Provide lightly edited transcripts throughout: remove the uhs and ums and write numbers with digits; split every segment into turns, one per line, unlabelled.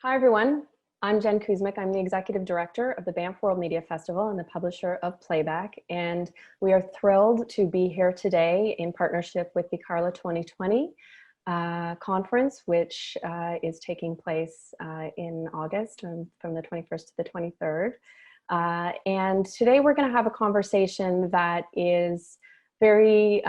Hi, everyone. I'm Jen Kuzmic. I'm the Executive Director of the Banff World Media Festival and the publisher of Playback. And we are thrilled to be here today in partnership with the Carla 2020 conference, which is taking place in August from the 21st to the 23rd. And today we're going to have a conversation that is very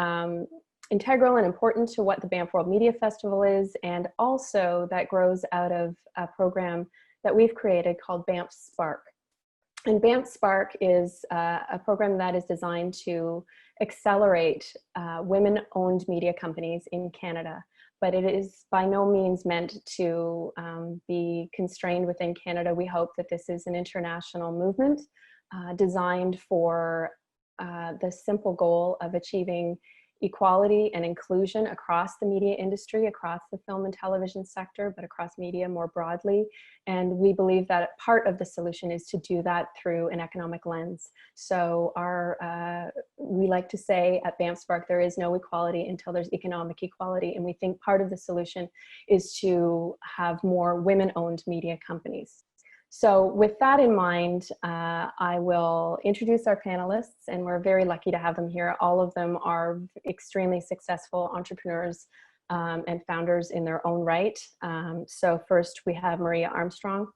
integral and important to what the Banff World Media Festival is, and also that grows out of a program that we've created called Banff Spark. And Banff Spark is a program that is designed to accelerate women-owned media companies in Canada. But it is by no means meant to be constrained within Canada. We hope that this is an international movement designed for the simple goal of achieving equality and inclusion across the media industry, across the film and television sector, but across media more broadly. And we believe that part of the solution is to do that through an economic lens. So we like to say at Banff Spark, there is no equality until there's economic equality. And we think part of the solution is to have more women-owned media companies. So with that in mind, I will introduce our panelists, and we're very lucky to have them here. All of them are extremely successful entrepreneurs and founders in their own right. So first we have Maria Armstrong.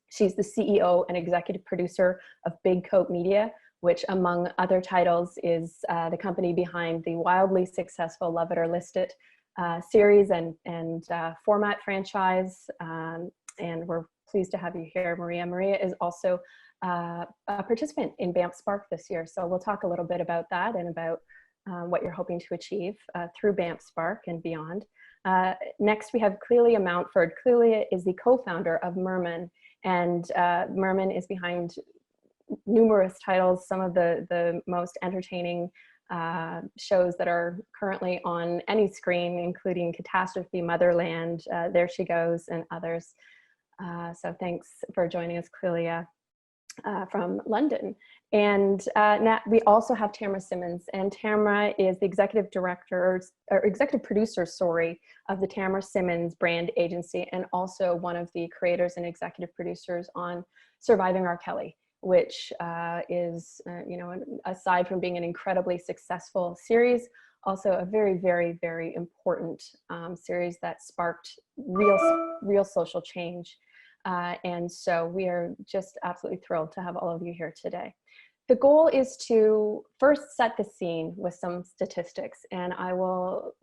She's the CEO and executive producer of Big Coat Media, which among other titles is the company behind the wildly successful Love It or List It series and format franchise. And we're pleased to have you here, Maria. Maria is also a participant in Banff Spark this year. So we'll talk a little bit about that and about what you're hoping to achieve through Banff Spark and beyond. Next, we have Clelia Mountford. Clelia is the co-founder of Merman, and Merman is behind numerous titles, some of the most entertaining shows that are currently on any screen, including Catastrophe, Motherland, There She Goes, and others. So thanks for joining us, Clelia, from London. And now we also have Tamara Simmons, and Tamara is the executive director, or executive producer, sorry, of the Tamara Simmons brand agency, and also one of the creators and executive producers on Surviving R. Kelly, which is, you know, aside from being an incredibly successful series, also a very, very, very important series that sparked real social change. And so we are just absolutely thrilled to have all of you here today. The goal is to first set the scene with some statistics, and I will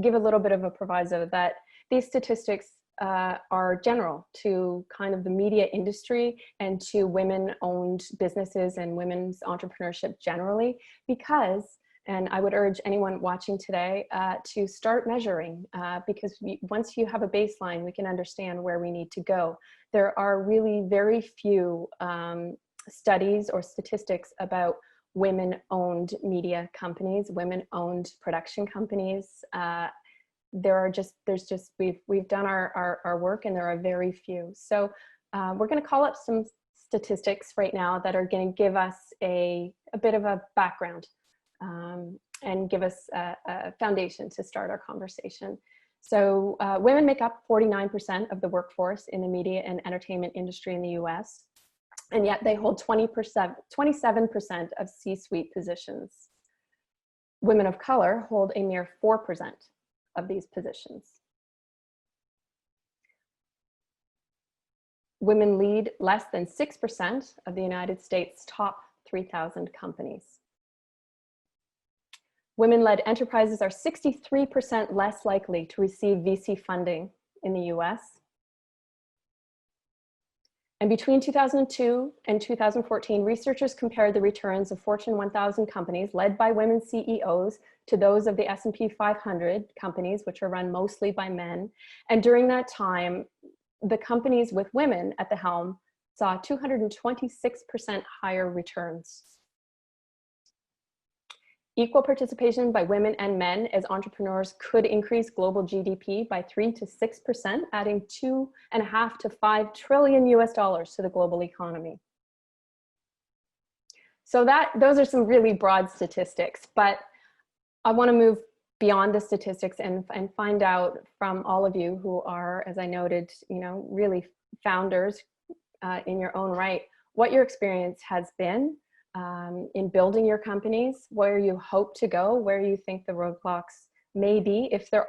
give a little bit of a proviso that these statistics are general to kind of the media industry and to women-owned businesses and women's entrepreneurship generally, because and I would urge anyone watching today to start measuring, because once you have a baseline, we can understand where we need to go. There are really very few studies or statistics about women-owned media companies, women-owned production companies. We've done our work, and there are very few. So we're going to call up some statistics right now that are going to give us a bit of a background. And give us a foundation to start our conversation. So women make up 49% of the workforce in the media and entertainment industry in the US, and yet they hold 27% of C-suite positions. Women of color hold a mere 4% of these positions. Women lead less than 6% of the United States' top 3,000 companies. Women-led enterprises are 63% less likely to receive VC funding in the US. And between 2002 and 2014, researchers compared the returns of Fortune 1000 companies led by women CEOs to those of the S&P 500 companies, which are run mostly by men. And during that time, the companies with women at the helm saw 226% higher returns. Equal participation by women and men as entrepreneurs could increase global GDP by 3 to 6%, adding $2.5 to $5 trillion to the global economy. So those are some really broad statistics, but I want to move beyond the statistics and find out from all of you who are, as I noted, really founders in your own right, what your experience has been in building your companies, where you hope to go, where you think the roadblocks may be, if there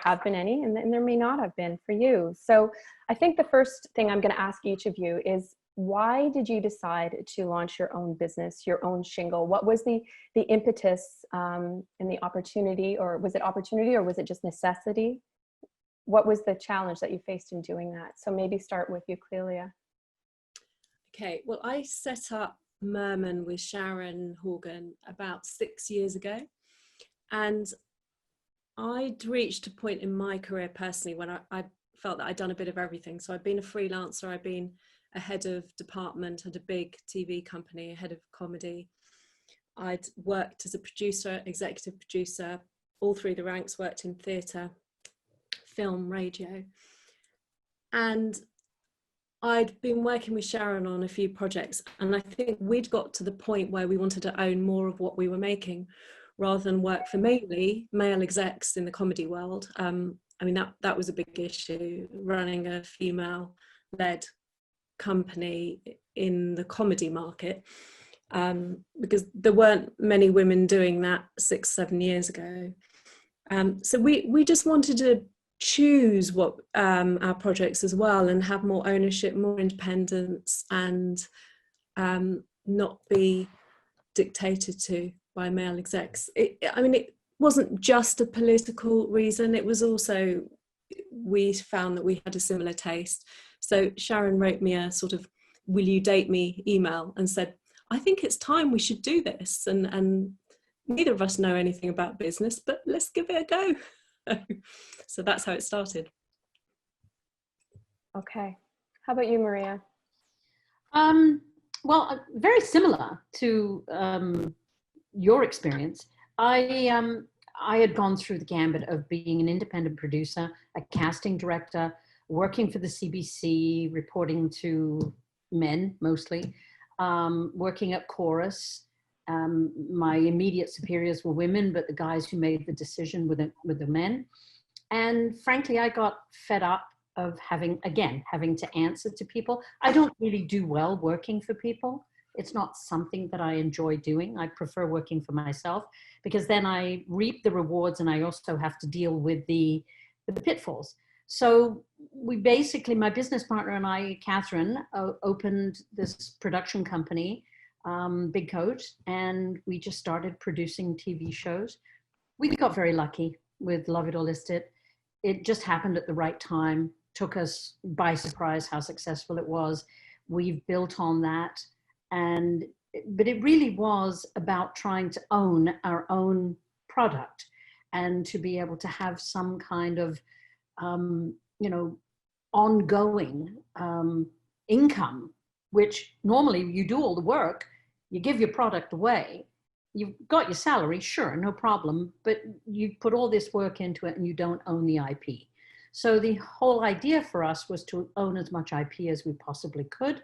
have been any, and then there may not have been for you. So I think the first thing I'm going to ask each of you is, why did you decide to launch your own business, your own shingle? What was the impetus and the opportunity, or was it opportunity, or was it just necessity? What was the challenge that you faced in doing that? So maybe start with you, Clelia.
Okay, well, I set up Merman with Sharon Horgan about 6 years ago, and I'd reached a point in my career personally when I felt that I'd done a bit of everything. So I'd been a freelancer, I'd been a head of department at a big TV company, a head of comedy. I'd worked as a producer, executive producer, all through the ranks, worked in theatre, film, radio. And I'd been working with Sharon on a few projects, and I think we'd got to the point where we wanted to own more of what we were making rather than work for mainly male execs in the comedy world. I mean, that was a big issue, running a female-led company in the comedy market, because there weren't many women doing that 6-7 years ago. So we just wanted to choose what our projects as well, and have more ownership, more independence, and not be dictated to by male execs. I mean, it wasn't just a political reason, it was also, we found that we had a similar taste. So Sharon wrote me a sort of "will you date me" email and said, I think it's time we should do this, and neither of us know anything about business, but let's give it a go. So that's how it started.
Okay, how about you, Maria?
Well, very similar to your experience. I had gone through the gambit of being an independent producer, a casting director, working for the CBC, reporting to men mostly, working at Chorus. My immediate superiors were women, but the guys who made the decision were the men. And frankly, I got fed up of having to answer to people. I don't really do well working for people. It's not something that I enjoy doing. I prefer working for myself, because then I reap the rewards and I also have to deal with the pitfalls. So we basically, my business partner and I, Catherine, opened this production company, Big Coat, and we just started producing TV shows. We got very lucky with Love It or List It. It just happened at the right time, took us by surprise how successful it was. We've built on that. But it really was about trying to own our own product and to be able to have some kind of, ongoing income, which normally you do all the work, you give your product away, you've got your salary, sure, no problem, but you put all this work into it and you don't own the IP. So the whole idea for us was to own as much IP as we possibly could,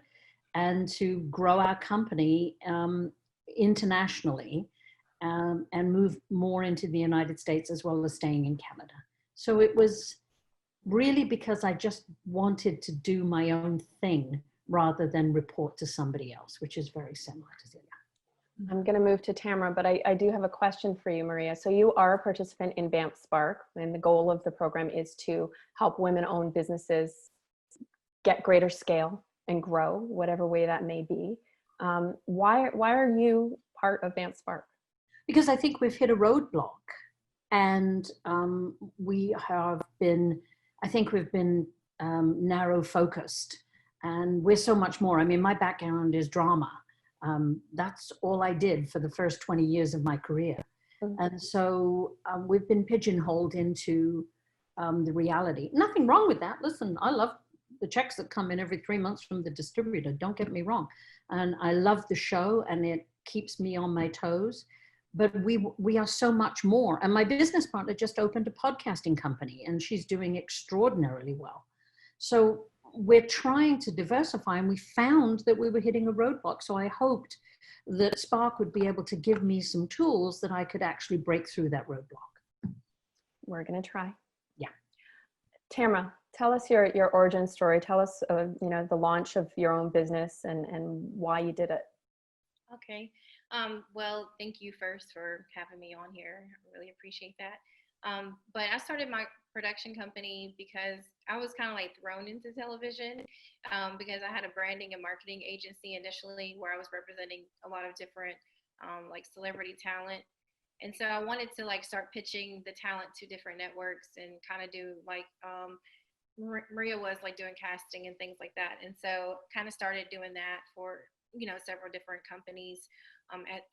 and to grow our company internationally, and move more into the United States, as well as staying in Canada. So it was really because I just wanted to do my own thing rather than report to somebody else, which is very similar to Celia.
I'm going to move to Tamara, but I do have a question for you, Maria. So you are a participant in Banff Spark, and the goal of the program is to help women-owned businesses get greater scale and grow, whatever way that may be. Why are you part of Banff Spark?
Because I think we've hit a roadblock, and we've been narrow focused, and we're so much more. I mean, my background is drama. That's all I did for the first 20 years of my career. Mm-hmm. And so we've been pigeonholed into the reality. Nothing wrong with that. Listen, I love the checks that come in every 3 months from the distributor, don't get me wrong. And I love the show, and it keeps me on my toes. But we are so much more. And my business partner just opened a podcasting company, and she's doing extraordinarily well. So we're trying to diversify, and we found that we were hitting a roadblock. So I hoped that Spark would be able to give me some tools that I could actually break through that roadblock.
We're going to try.
Yeah.
Tamara, tell us your origin story. Tell us, the launch of your own business and why you did it.
Okay. Well, thank you first for having me on here. I really appreciate that. But I started my production company because I was kind of like thrown into television because I had a branding and marketing agency initially where I was representing a lot of different like celebrity talent. And so I wanted to like start pitching the talent to different networks and kind of do like Maria was like doing casting and things like that. And so kind of started doing that for, several different companies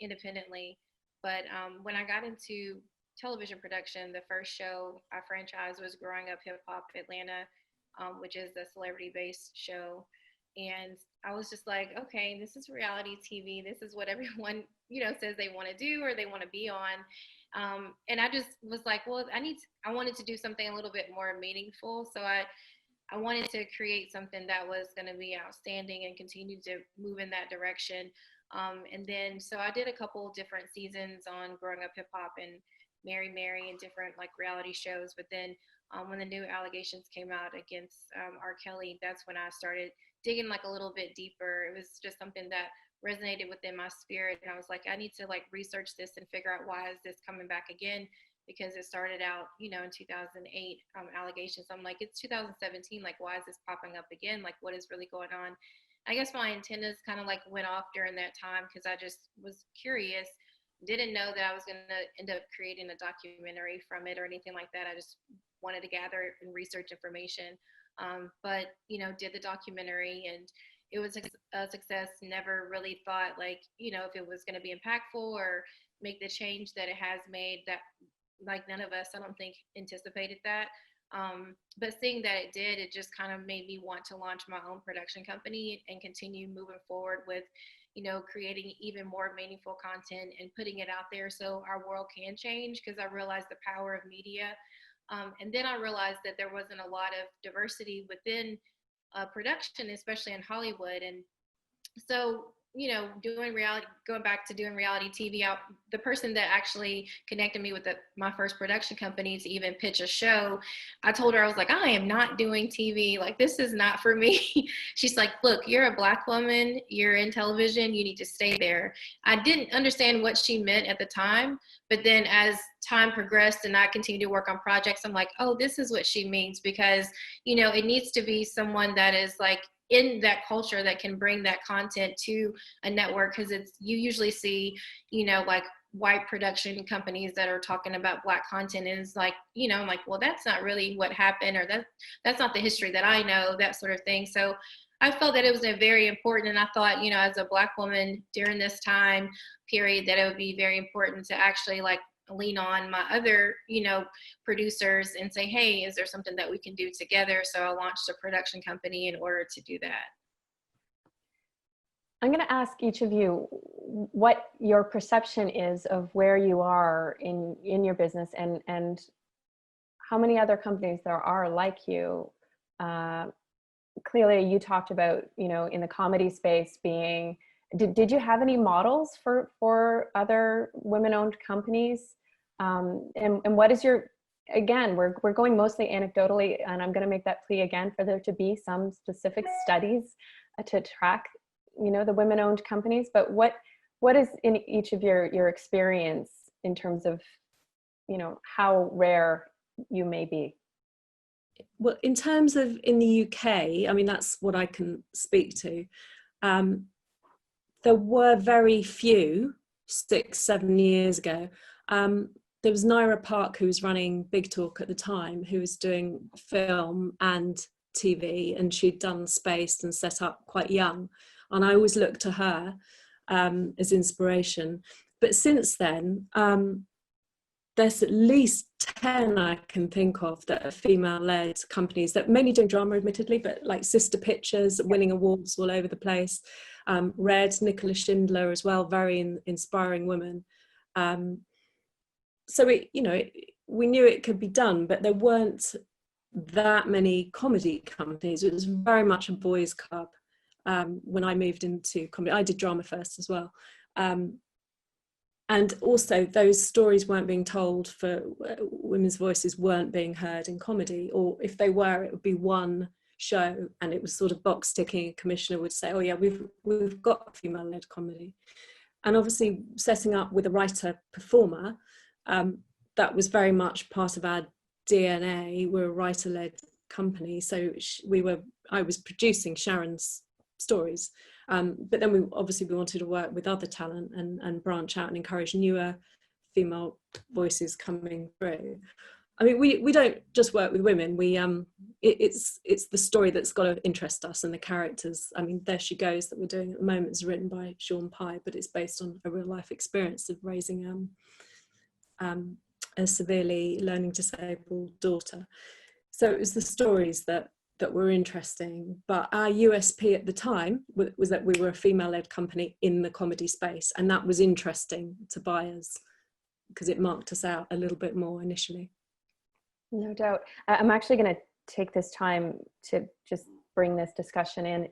independently. But when I got into television production, the first show I franchised was Growing Up Hip Hop Atlanta, which is a celebrity-based show. And I was just like, okay, this is reality TV. This is what everyone, says they want to do or they want to be on. And I just was like, well, I wanted to do something a little bit more meaningful. So I wanted to create something that was going to be outstanding and continue to move in that direction. And then, so I did a couple different seasons on Growing Up Hip Hop and Mary Mary and different like reality shows. But then when the new allegations came out against R. Kelly, that's when I started digging like a little bit deeper. It was just something that resonated within my spirit. And I was like, I need to like research this and figure out why is this coming back again? Because it started out, in 2008 allegations. I'm like, it's 2017. Like, why is this popping up again? Like, what is really going on? I guess my antennas kind of like went off during that time because I just was curious. Didn't know that I was going to end up creating a documentary from it or anything like that. I just wanted to gather and research information. But, did the documentary and it was a success. Never really thought like, if it was going to be impactful or make the change that it has made. That like none of us, I don't think, anticipated that. But seeing that it did, it just kind of made me want to launch my own production company and continue moving forward with, creating even more meaningful content and putting it out there so our world can change, because I realized the power of media. And then I realized that there wasn't a lot of diversity within production, especially in Hollywood. And so, going back to doing reality TV, the person that actually connected me with my first production company to even pitch a show, I told her, I was like, I am not doing TV. Like, this is not for me. She's like, look, you're a Black woman, you're in television, you need to stay there. I didn't understand what she meant at the time, but then as time progressed and I continued to work on projects, I'm like, oh, this is what she means, because, it needs to be someone that is like in that culture that can bring that content to a network, because you usually see, like white production companies that are talking about Black content, and it's like, I'm like, well, that's not really what happened, or that's not the history that I know, that sort of thing. So I felt that it was very important, and I thought, as a Black woman during this time period, that it would be very important to actually like lean on my other, producers and say, hey, is there something that we can do together? So I launched a production company in order to do that.
I'm going to ask each of you what your perception is of where you are in your business and how many other companies there are like you. Clearly, you talked about, in the comedy space being, did you have any models for other women-owned companies? And what is again, we're going mostly anecdotally, and I'm going to make that plea again for there to be some specific studies to track, the women-owned companies. But what is in each of your experience in terms of, how rare you may be?
Well, in terms of in the UK, I mean, that's what I can speak to. There were very few 6-7 years ago. There was Naira Park, who was running Big Talk at the time, who was doing film and TV, and she'd done Spaced and set up quite young. And I always looked to her as inspiration. But since then, there's at least 10 I can think of that are female-led companies that mainly doing drama, admittedly, but like Sister Pictures, winning awards all over the place. Red, Nicola Schindler as well, very inspiring woman. So we knew it could be done, but there weren't that many comedy companies. It was very much a boys' club. When I moved into comedy, I did drama first as well. and also those stories weren't being told for women's voices weren't being heard in comedy, or if they were, it would be one show and it was sort of box ticking. A commissioner would say, oh yeah, we've got female-led comedy. And obviously setting up with a writer performer, that was very much part of our DNA. We're a writer-led company, so I was producing Sharon's stories, but then we wanted to work with other talent and branch out and encourage newer female voices coming through. I mean, we don't just work with women. It's the story that's got to interest us, and the characters. I mean, There She Goes that we're doing at the moment is written by Sean Pye, but it's based on a real life experience of raising a severely learning disabled daughter. So it was the stories that were interesting. But our USP at the time was that we were a female-led company in the comedy space, and that was interesting to buyers because it marked us out a little bit more initially.
No doubt. I'm actually going to take this time to just bring this discussion in.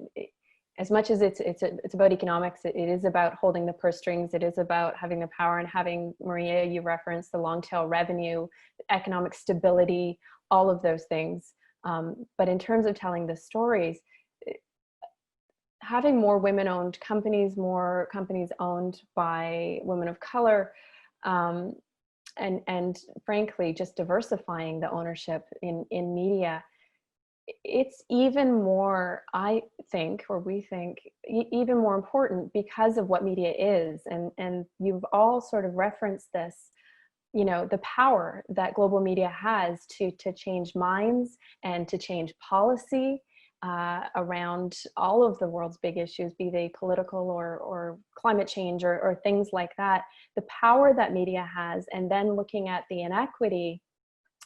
As much as it's about economics, it is about holding the purse strings. It is about having the power and having, Maria, you referenced the long tail revenue, economic stability, all of those things. But in terms of telling the stories, having more women-owned companies, more companies owned by women of color, and frankly, just diversifying the ownership in media, it's even more, I think, or we think, even more important because of what media is. And you've all sort of referenced this, you know, the power that global media has to change minds and to change policy around all of the world's big issues, be they political or climate change or things like that. The power that media has, and then looking at the inequity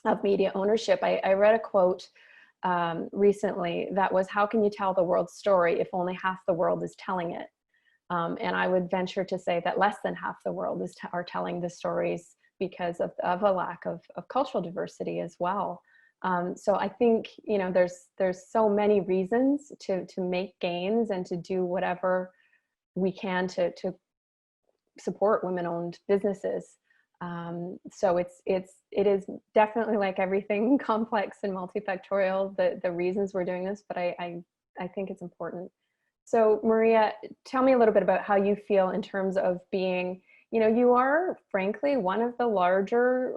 of media ownership. I read a quote recently that was, how can you tell the world's story if only half the world is telling it? And I would venture to say that less than half the world are telling the stories because of a lack of cultural diversity as well. So I think, you know, there's so many reasons to make gains and to do whatever we can to support women-owned businesses. So it is definitely, like everything, complex and multifactorial, the reasons we're doing this, but I think it's important. So Maria, tell me a little bit about how you feel in terms of being, you know, you are frankly one of the larger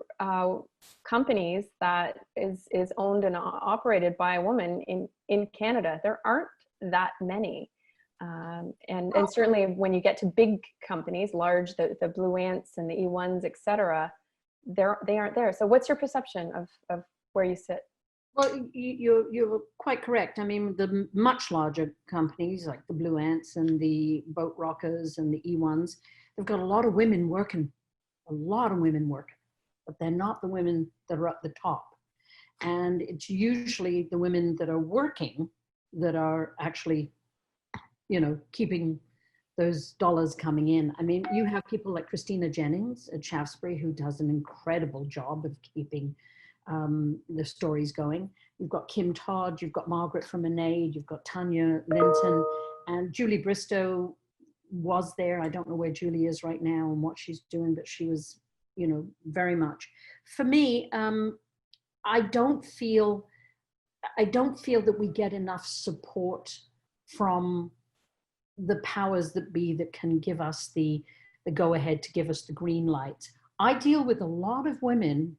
companies that is owned and operated by a woman in Canada. There aren't that many. And certainly when you get to big companies, large, the Blue Ants and the E1s, et cetera, they aren't there. So what's your perception of where you sit?
Well, you're quite correct. I mean, the much larger companies like the Blue Ants and the Boat Rockers and the E1s, they've got a lot of women working, but they're not the women that are at the top. And it's usually the women that are working that are actually, you know, keeping those dollars coming in. I mean, you have people like Christina Jennings at Shaftesbury, who does an incredible job of keeping the stories going. You've got Kim Todd, you've got Margaret from Enaid, you've got Tanya Linton, and Julie Bristow was there. I don't know where Julie is right now and what she's doing, but she was, you know, very much. For me, I don't feel that we get enough support from the powers that be that can give us the go ahead, to give us the green light. I deal with a lot of women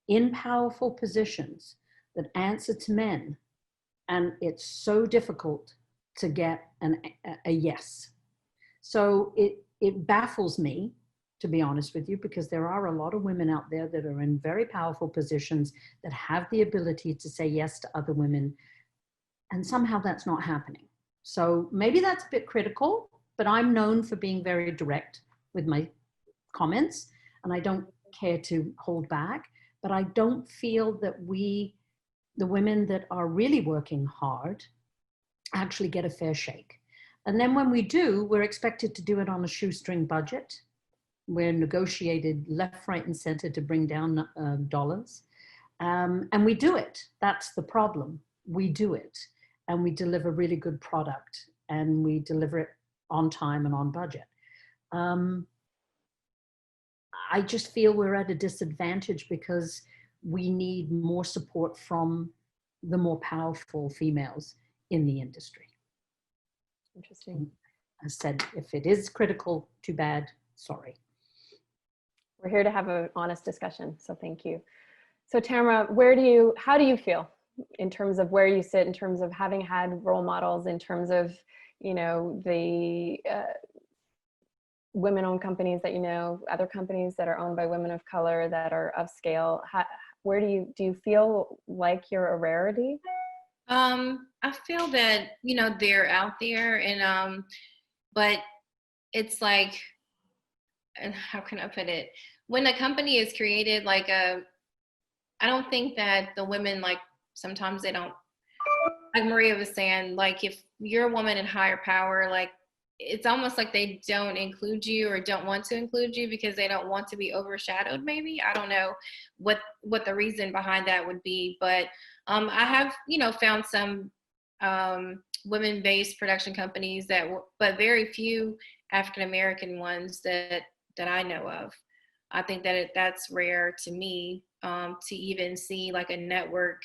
in powerful positions that answer to men, and it's so difficult to get a yes. So it baffles me, to be honest with you, because there are a lot of women out there that are in very powerful positions that have the ability to say yes to other women, and somehow that's not happening. So maybe that's a bit critical, but I'm known for being very direct with my comments, and I don't care to hold back. But I don't feel that the women that are really working hard, actually get a fair shake. And then when we do, we're expected to do it on a shoestring budget. We're negotiated left, right, and center to bring down dollars. And we do it. That's the problem. We do it. And we deliver really good product. And we deliver it on time and on budget. I just feel we're at a disadvantage because we need more support from the more powerful females in the industry.
Interesting.
I said, if it is critical, too bad, sorry.
We're here to have an honest discussion, so thank you. So Tamara, how do you feel in terms of where you sit, in terms of having had role models, in terms of, you know, the women-owned companies that you know, other companies that are owned by women of color that are of scale? Where do you feel like you're a rarity?
I feel that, you know, they're out there, and but it's like, and how can I put it? When a company is created, like I don't think that the women, like, sometimes they don't, like Maria was saying, like, if you're a woman in higher power, like, it's almost like they don't include you or don't want to include you because they don't want to be overshadowed, maybe. I don't know what the reason behind that would be, but I have, you know, found some women-based production companies but very few African-American ones that I know of. I think that that's rare to me, to even see like a network,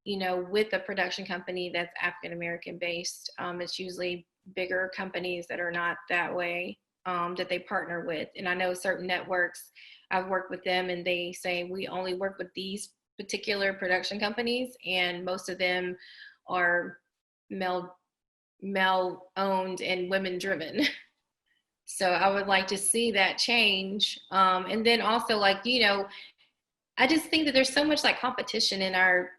you know, with a production company that's African-American based. It's usually bigger companies that are not that way, that they partner with. And I know certain networks, I've worked with them and they say we only work with these particular production companies, and most of them are male owned and women driven. So I would like to see that change. And then also, like, you know, I just think that there's so much like competition in our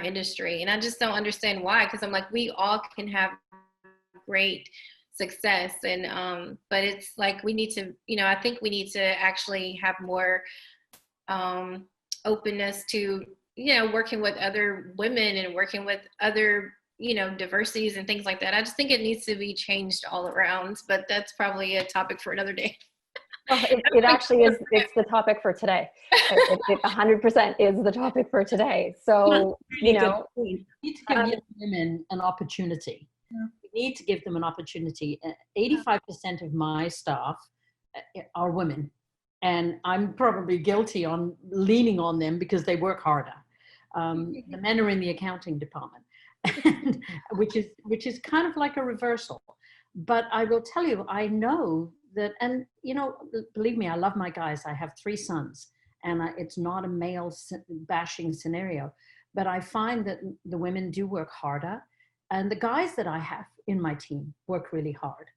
industry, and I just don't understand why, because I'm like, we all can have great success, and but it's like we need to, you know, I think we need to actually have more openness to, you know, working with other women and working with other, you know, diversities and things like that. I just think it needs to be changed all around, but that's probably a topic for another day.
Well, it actually is, it's the topic for today. It 100% is the topic for today. So, you know,
we need to give young women an opportunity. We need to give them an opportunity. 85% of my staff are women, and I'm probably guilty on leaning on them because they work harder. The men are in the accounting department, which is kind of like a reversal. But I will tell you, I know that, and you know, believe me, I love my guys. I have 3 sons, and it's not a male bashing scenario, but I find that the women do work harder, and the guys that I have in my team work really hard.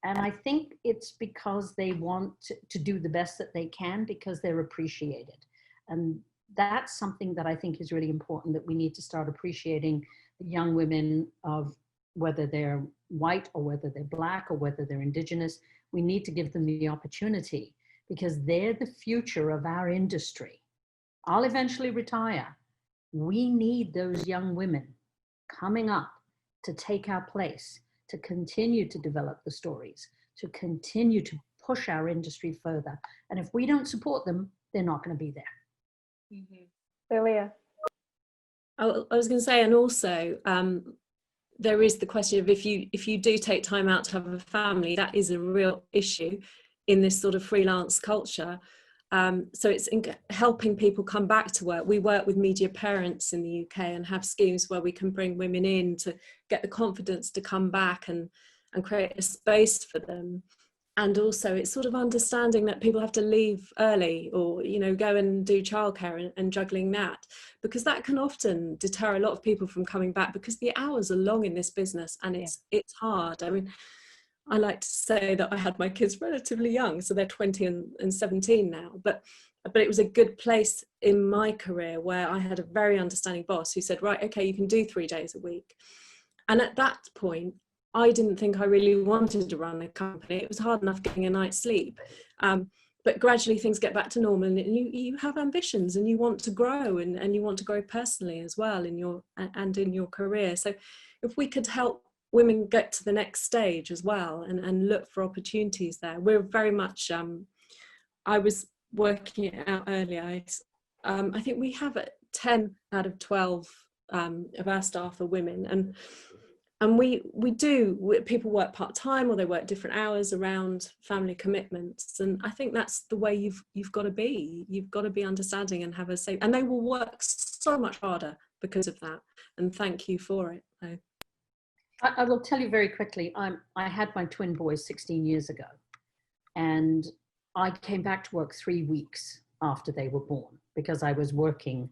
And I think it's because they want to do the best that they can because they're appreciated. And that's something that I think is really important, that we need to start appreciating the young women, of whether they're white or whether they're black or whether they're Indigenous. We need to give them the opportunity because they're the future of our industry. I'll eventually retire. We need those young women coming up to take our place, to continue to develop the stories, to continue to push our industry further. And if we don't support them, they're not going to be there.
Mm-hmm.
Lilia.
I was going to say, and also there is the question of if you do take time out to have a family, that is a real issue in this sort of freelance culture. So it's helping people come back to work. We work with media parents in the UK and have schemes where we can bring women in to get the confidence to come back and create a space for them. And also it's sort of understanding that people have to leave early, or, you know, go and do childcare and juggling that, because that can often deter a lot of people from coming back, because the hours are long in this business and it's hard. I mean, I like to say that I had my kids relatively young, so they're 20 and 17 now, but it was a good place in my career where I had a very understanding boss who said, right, okay, you can do 3 days a week. And at that point, I didn't think I really wanted to run a company. It was hard enough getting a night's sleep. But gradually things get back to normal, and you have ambitions and you want to grow, and you want to grow personally as well in your career. So if we could help women get to the next stage as well and look for opportunities there. We're very much, I was working it out earlier, I think we have 10 out of 12 of our staff are women, and and people work part-time, or they work different hours around family commitments, and I think that's the way you've got to be understanding and have a safe, and they will work so much harder because of that, and thank you for it. So.
I will tell you very quickly, I had my twin boys 16 years ago, and I came back to work 3 weeks after they were born because I was working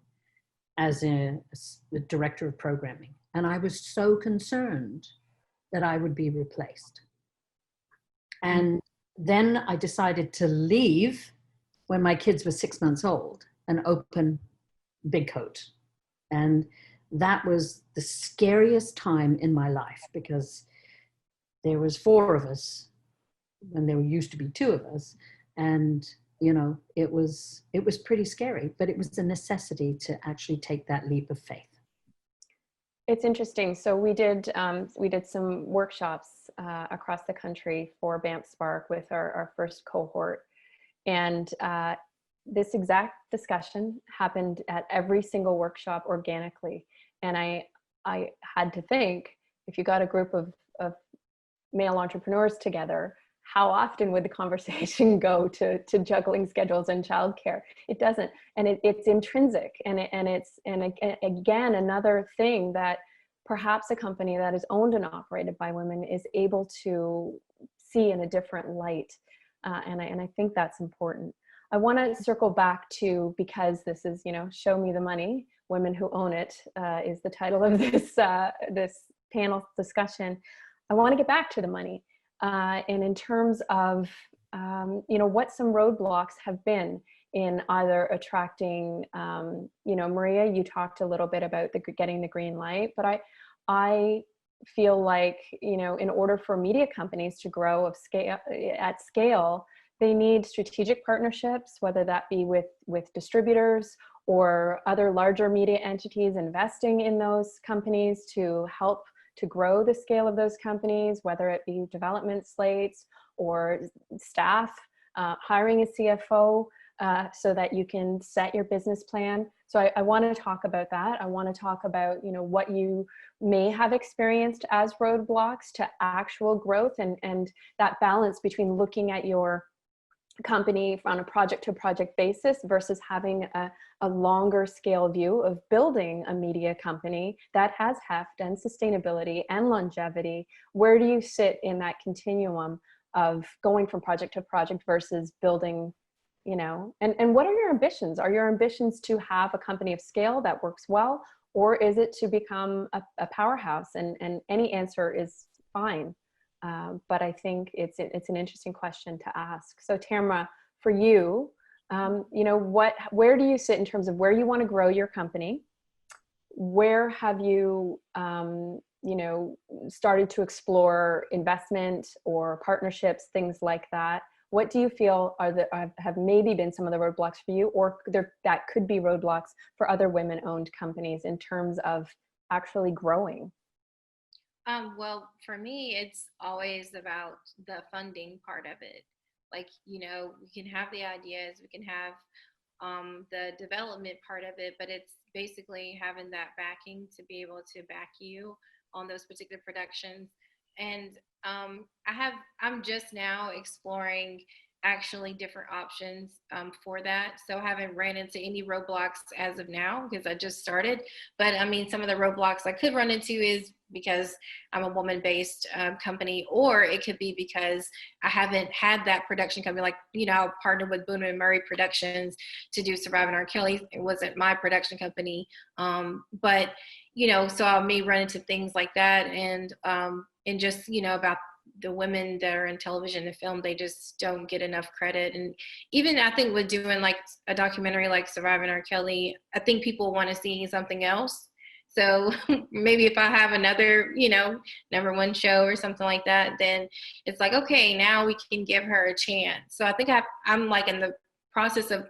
as the director of programming. And I was so concerned that I would be replaced. And then I decided to leave when my kids were 6 months old and open Big Coat. And that was the scariest time in my life because there was 4 of us when there used to be 2 of us. And, you know, it was pretty scary, but it was a necessity to actually take that leap of faith.
It's interesting. So we did some workshops across the country for Banff Spark with our first cohort. And this exact discussion happened at every single workshop organically. And I had to think, if you got a group of male entrepreneurs together, how often would the conversation go to juggling schedules and childcare? It doesn't, and it's intrinsic, and again, another thing that perhaps a company that is owned and operated by women is able to see in a different light, and I think that's important. I want to circle back to, because this is, you know, show me the money, women who own it is the title of this this panel discussion. I want to get back to the money. And in terms of, you know, what some roadblocks have been in either attracting, you know, Maria, you talked a little bit about getting the green light, but I feel like, you know, in order for media companies to grow at scale, they need strategic partnerships, whether that be with distributors or other larger media entities investing in those companies to help to grow the scale of those companies, whether it be development slates or staff, hiring a CFO so that you can set your business plan. So I want to talk about that. I want to talk about, you know, what you may have experienced as roadblocks to actual growth, and that balance between looking at your company on a project to project basis versus having a longer scale view of building a media company that has heft and sustainability and longevity. Where do you sit in that continuum of going from project to project versus building, you know, and what are your ambitions? Are your ambitions to have a company of scale that works well, or is it to become a powerhouse? And any answer is fine. But I think it's an interesting question to ask. So Tamara, for you, you know, where do you sit in terms of where you want to grow your company? Where have you, you know, started to explore investment or partnerships, things like that? What do you feel have maybe been some of the roadblocks for you, or that could be roadblocks for other women-owned companies in terms of actually growing?
Well, for me, it's always about the funding part of it. Like, you know, we can have the ideas, we can have the development part of it, but it's basically having that backing to be able to back you on those particular productions. And I'm just now exploring actually different options for that. So I haven't ran into any roadblocks as of now because I just started. But I mean, some of the roadblocks I could run into is because I'm a woman-based company, or it could be because I haven't had that production company. Like, you know, I partnered with Boone and Murray Productions to do Surviving R. Kelly. It wasn't my production company, but you know, so I may run into things like that, and just, you know, about the women that are in television and film, they just don't get enough credit. And even I think with doing like a documentary like Surviving R. Kelly, I think people want to see something else. So maybe if I have another, you know, #1 show or something like that, then it's like, okay, now we can give her a chance. So I think I'm like in the process of,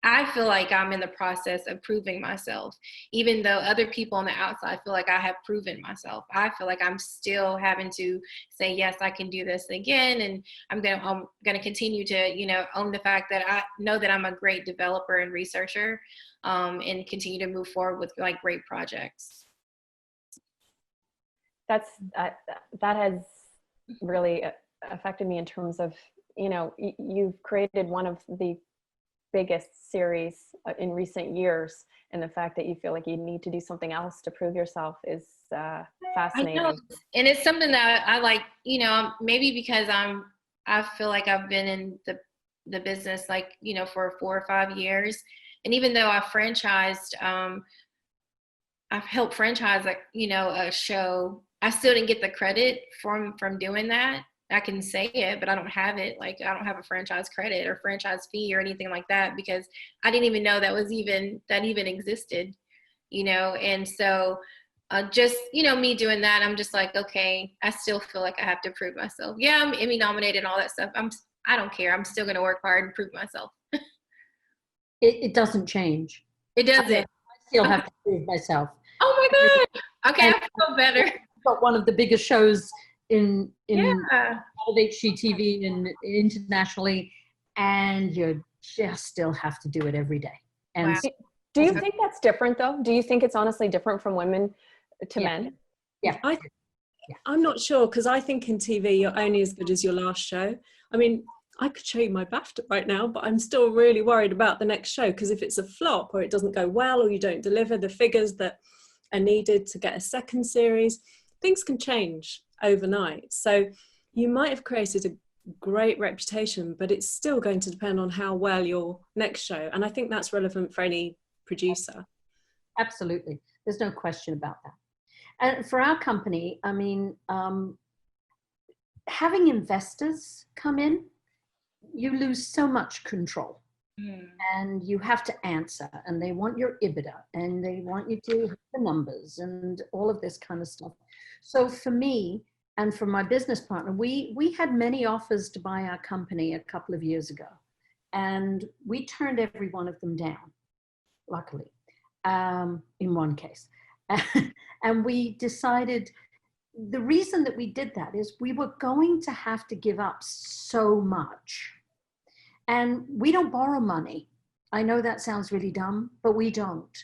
I feel like I'm in the process of proving myself, even though other people on the outside feel like I have proven myself. I feel like I'm still having to say, yes, I can do this again. And I'm going to continue to, you know, own the fact that I know that I'm a great developer and researcher, and continue to move forward with like great projects.
that has really affected me in terms of, you know, you've created one of the biggest series in recent years, and the fact that you feel like you need to do something else to prove yourself is fascinating.
I know. And it's something that I like, you know, maybe because I feel like I've been in the business, like, you know, for 4 or 5 years. And even though I've franchised, I've helped franchise, like, you know, a show, I still didn't get the credit from doing that. I can say it, but I don't have it. Like, I don't have a franchise credit or franchise fee or anything like that, because I didn't even know that even existed, you know? And so just, you know, me doing that, I'm just like, okay, I still feel like I have to prove myself. Yeah, I'm Emmy nominated and all that stuff. I don't care. I'm still going to work hard and prove myself.
It doesn't change.
It doesn't.
I still have to prove myself.
Oh my God. Okay, I feel better.
I've got one of the biggest shows in
Yeah.
all of HGTV and internationally, and you just still have to do it every day. And
Wow.
Do you think that's different though? Do you think it's honestly different from women to men?
Yeah.
I'm not sure, because I think in TV you're only as good as your last show. I mean, I could show you my BAFTA right now, but I'm still really worried about the next show, because if it's a flop or it doesn't go well or you don't deliver the figures that are needed to get a second series, things can change overnight. So you might have created a great reputation, but it's still going to depend on how well your next show. And I think that's relevant for any producer.
absolutely. There's no question about that. And for our company, I mean, having investors come in, you lose so much control. And you have to answer, and they want your EBITDA, and they want you to hit the numbers and all of this kind of stuff. So for me and for my business partner, we had many offers to buy our company a couple of years ago, and we turned every one of them down, luckily, in one case. And we decided the reason that we did that is we were going to have to give up so much. And we don't borrow money. I know that sounds really dumb, but we don't.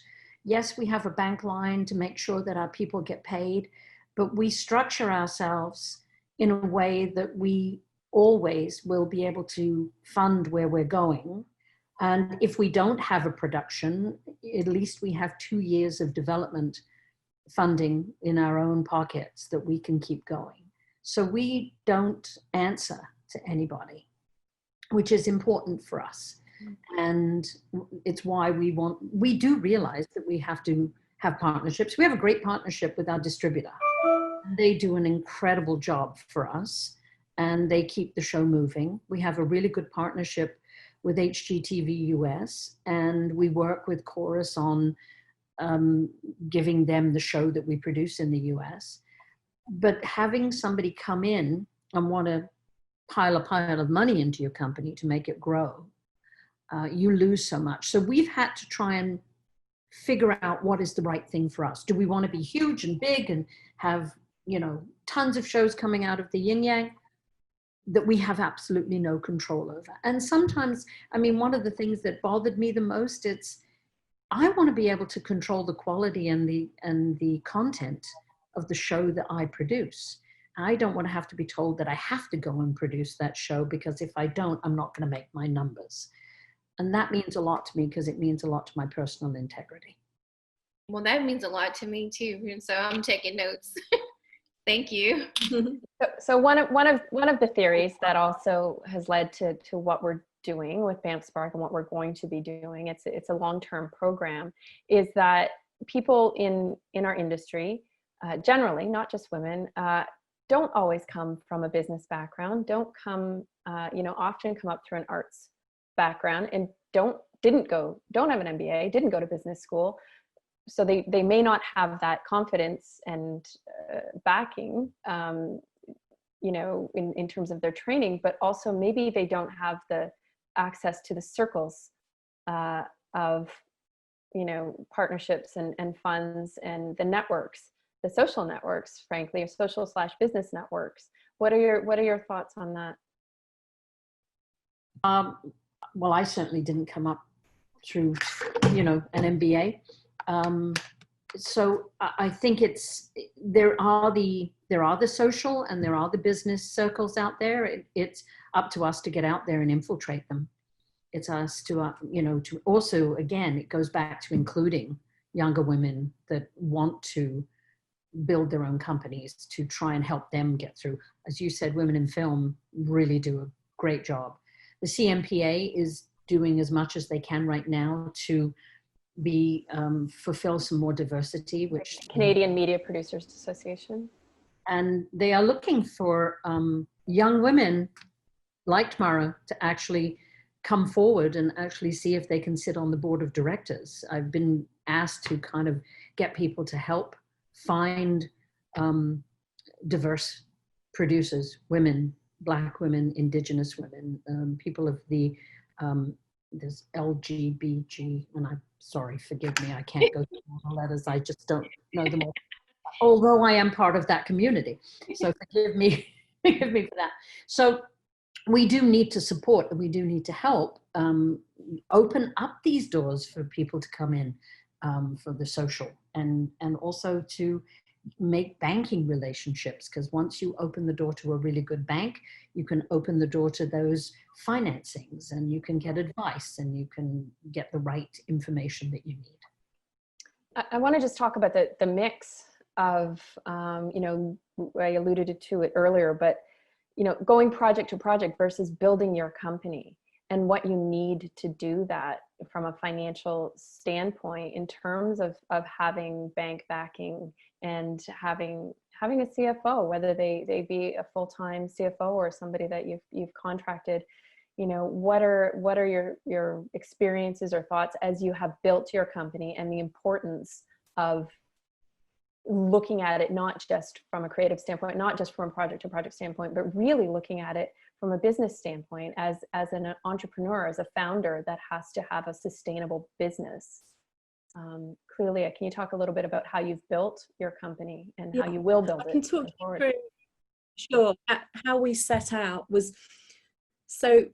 Yes, we have a bank line to make sure that our people get paid, but we structure ourselves in a way that we always will be able to fund where we're going. And if we don't have a production, at least we have 2 years of development funding in our own pockets that we can keep going. So we don't answer to anybody, which is important for us. And it's why we do realize that we have to have partnerships. We have a great partnership with our distributor. They do an incredible job for us, and they keep the show moving. We have a really good partnership with HGTV US, and we work with Chorus on giving them the show that we produce in the US. But having somebody come in and want to pile a pile of money into your company to make it grow, you lose so much. So we've had to try and figure out what is the right thing for us. Do we want to be huge and big and have, you know, tons of shows coming out of the yin yang that we have absolutely no control over? And sometimes, I mean, one of the things that bothered me the most, I want to be able to control the quality and the content of the show that I produce. I don't want to have to be told that I have to go and produce that show, because if I don't, I'm not going to make my numbers. And that means a lot to me, because it means a lot to my personal integrity.
Well, that means a lot to me too. And so I'm taking notes. Thank you.
So one of the theories that also has led to what we're doing with Banff Spark and what we're going to be doing, it's a long-term program, is that people in our industry, generally, not just women, don't always come from a business background, don't often come up through an arts background, and don't have an MBA, didn't go to business school. So they may not have that confidence and backing, in terms of their training, but also maybe they don't have the access to the circles of, partnerships and funds and the networks, the social networks, frankly, or social/business networks. What are your thoughts on that?
Well, I certainly didn't come up through, an MBA. So I think there are the there are the social and there are the business circles out there. It's up to us to get out there and infiltrate them. It's us to, to also, again, it goes back to including younger women that want to build their own companies, to try and help them get through. As you said, women in film really do a great job. The CMPA is doing as much as they can right now to fulfill some more diversity, which
Canadian Media Producers Association.
And they are looking for young women like Tamara to actually come forward and actually see if they can sit on the board of directors. I've been asked to kind of get people to help find diverse producers, women, Black women, Indigenous women, people of the, there's LGBTG, and I'm sorry, forgive me, I can't go through all the letters, I just don't know them all. Although I am part of that community. So forgive me, forgive me for that. So we do need to support, and we do need to help open up these doors for people to come in for the social, and also to make banking relationships, because once you open the door to a really good bank, you can open the door to those financings, and you can get advice, and you can get the right information that you need.
I want to just talk about the mix of, I alluded to it earlier, but, going project to project versus building your company, and what you need to do that from a financial standpoint in terms of having bank backing and having a CFO, whether they be a full-time CFO or somebody that you've contracted. What are your experiences or thoughts as you have built your company, and the importance of looking at it not just from a creative standpoint, not just from a project to project standpoint, but really looking at it from a business standpoint as an entrepreneur, as a founder that has to have a sustainable business. Clearly, can you talk a little bit about how you've built your company and how you will build it?
I can talk through, sure. How we set out was, so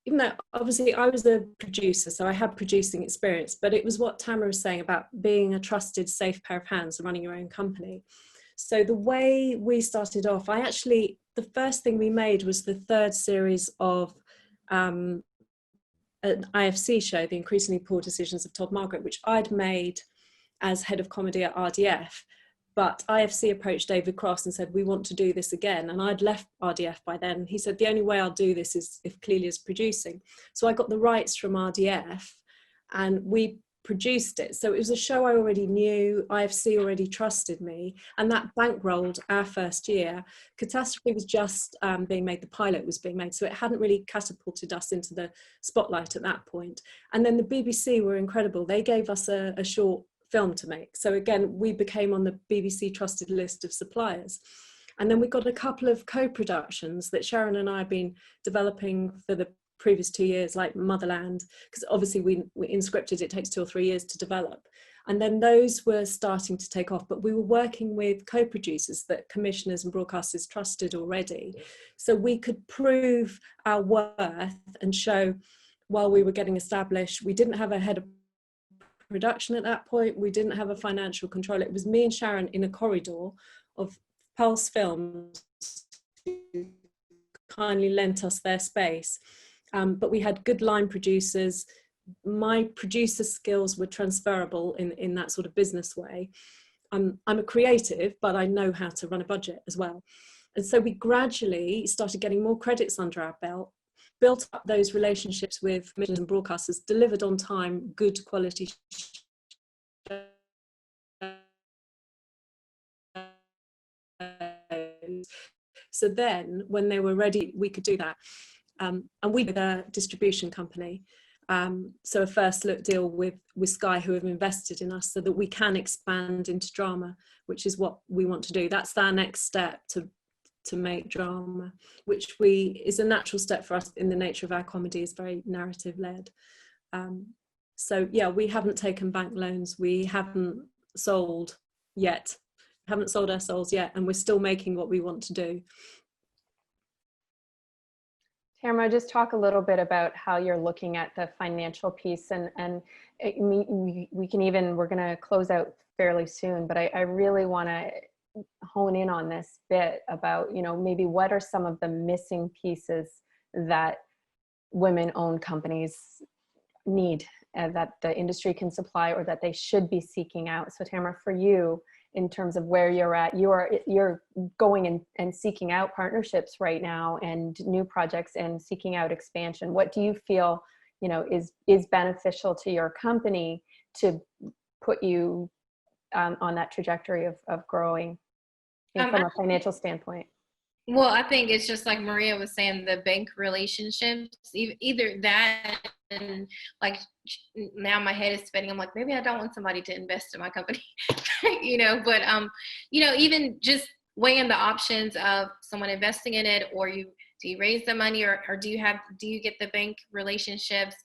even though obviously I was a producer, so I had producing experience, but it was what Tamara was saying about being a trusted, safe pair of hands and running your own company. So the way we started off, the first thing we made was the third series of an IFC show, The Increasingly Poor Decisions of Todd Margaret, which I'd made as head of comedy at RDF. But IFC approached David Cross and said, we want to do this again. And I'd left RDF by then. He said, the only way I'll do this is if Clelia's producing. So I got the rights from RDF and we produced it. So it was a show I already knew, IFC already trusted me, and that bankrolled our first year. Catastrophe was just being made, the pilot was being made, so it hadn't really catapulted us into the spotlight at that point. And then the BBC were incredible. They gave us a short film to make. So again, we became on the BBC trusted list of suppliers. And then we got a couple of co-productions that Sharon and I have been developing for the previous 2 years, like Motherland, because obviously we in scripted it takes 2 or 3 years to develop. And then those were starting to take off, but we were working with co-producers that commissioners and broadcasters trusted already. So we could prove our worth and show, while we were getting established, we didn't have a head of production at that point, we didn't have a financial controller. It was me and Sharon in a corridor of Pulse Films, who kindly lent us their space. But we had good line producers. My producer skills were transferable in that sort of business way. I'm a creative, but I know how to run a budget as well. And so we gradually started getting more credits under our belt, built up those relationships with commissioners and broadcasters, delivered on time, good quality shows. So then when they were ready, we could do that. And we did a distribution company. So a first look deal with Sky, who have invested in us so that we can expand into drama, which is what we want to do. That's our next step, to make drama, which is a natural step for us in the nature of our comedy, is very narrative led. So yeah, we haven't taken bank loans. We haven't sold yet, haven't sold our souls yet. And we're still making what we want to do.
Tamara, just talk a little bit about how you're looking at the financial piece, and we're going to close out fairly soon, but I really want to hone in on this bit about, you know, maybe what are some of the missing pieces that women-owned companies need, that the industry can supply, or that they should be seeking out. So Tamara, for you, in terms of where you're at, you're going and seeking out partnerships right now and new projects and seeking out expansion. What do you feel, you know, is beneficial to your company to put you on that trajectory of growing from a financial standpoint?
Well, I think it's just like Maria was saying, the bank relationships, either that, and like now my head is spinning. I'm like, maybe I don't want somebody to invest in my company, you know, but, you know, even just weighing the options of someone investing in it, or do you raise the money, or do you get the bank relationships?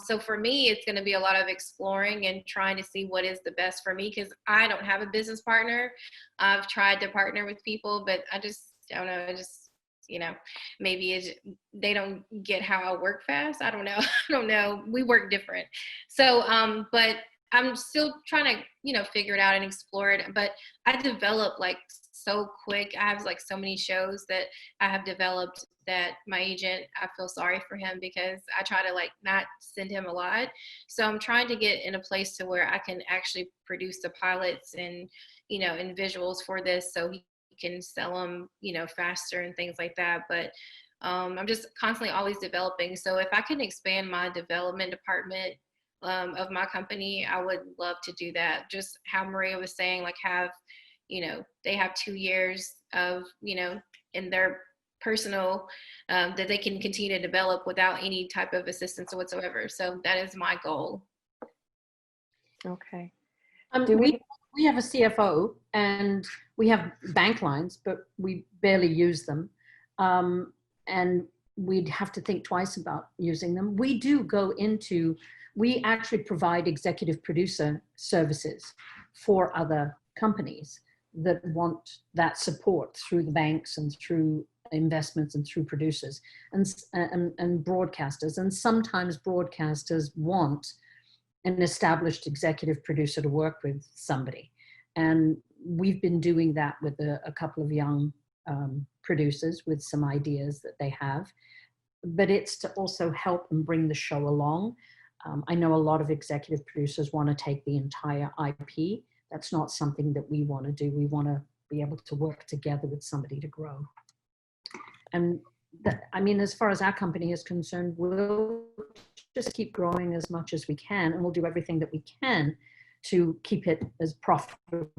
So for me, it's going to be a lot of exploring and trying to see what is the best for me, because I don't have a business partner. I've tried to partner with people, but I just don't know. I just, you know, maybe they don't get how I work fast. I don't know. I don't know. We work different. So, but I'm still trying to, you know, figure it out and explore it. But I develop like so quick. I have like so many shows that I have developed that my agent, I feel sorry for him, because I try to like not send him a lot. So I'm trying to get in a place to where I can actually produce the pilots and, you know, and visuals for this, so he can sell them, you know, faster and things like that. But I'm just constantly always developing. So if I can expand my development department of my company, I would love to do that. Just how Maria was saying, like have, you know, they have 2 years of, you know, in their personal that they can continue to develop without any type of assistance whatsoever. So that is my goal.
Okay.
We have a CFO and we have bank lines, but we barely use them. And we'd have to think twice about using them. We actually provide executive producer services for other companies that want that support through the banks and through investments and through producers and broadcasters. And sometimes broadcasters want an established executive producer to work with somebody. And we've been doing that with a couple of young producers with some ideas that they have. But it's to also help and bring the show along. I know a lot of executive producers want to take the entire IP. That's not something that we want to do. We want to be able to work together with somebody to grow. And I mean, as far as our company is concerned, we'll just keep growing as much as we can, and we'll do everything that we can to keep it as profitable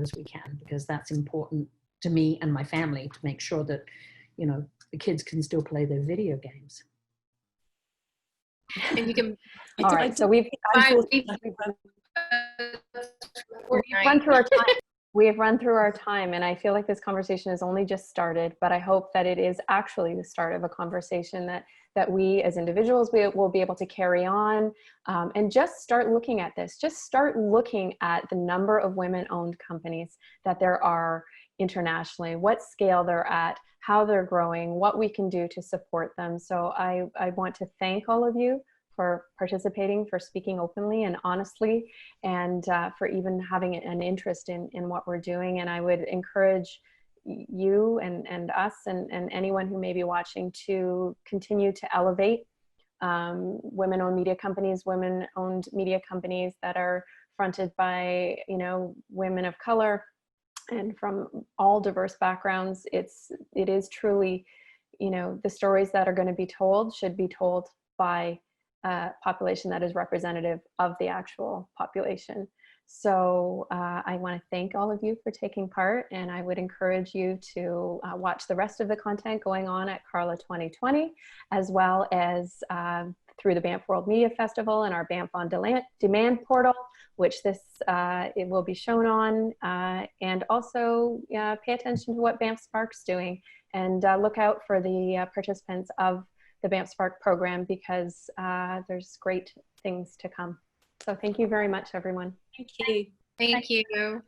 as we can, because that's important to me and my family, to make sure that, you know, the kids can still play their video games.
And you can.
All right, so we've run through our time. We have run through our time, and I feel like this conversation has only just started, but I hope that it is actually the start of a conversation that we as individuals will be able to carry on, and just start looking at this. Just start looking at the number of women-owned companies that there are internationally, what scale they're at, how they're growing, what we can do to support them. So I want to thank all of you for participating, for speaking openly and honestly, and for even having an interest in what we're doing. And I would encourage you and us and anyone who may be watching to continue to elevate women-owned media companies, women-owned media companies that are fronted by, you know, women of color and from all diverse backgrounds. It is truly, you know, the stories that are going to be told should be told by population that is representative of the actual population. So I want to thank all of you for taking part, and I would encourage you to watch the rest of the content going on at Carla 2020, as well as through the Banff World Media Festival and our Banff on Demand portal, which it will be shown on, and also pay attention to what Banff Spark's doing, and look out for the participants of the Banff Spark program, because there's great things to come. So thank you very much, everyone.
Thank you.
Thank you.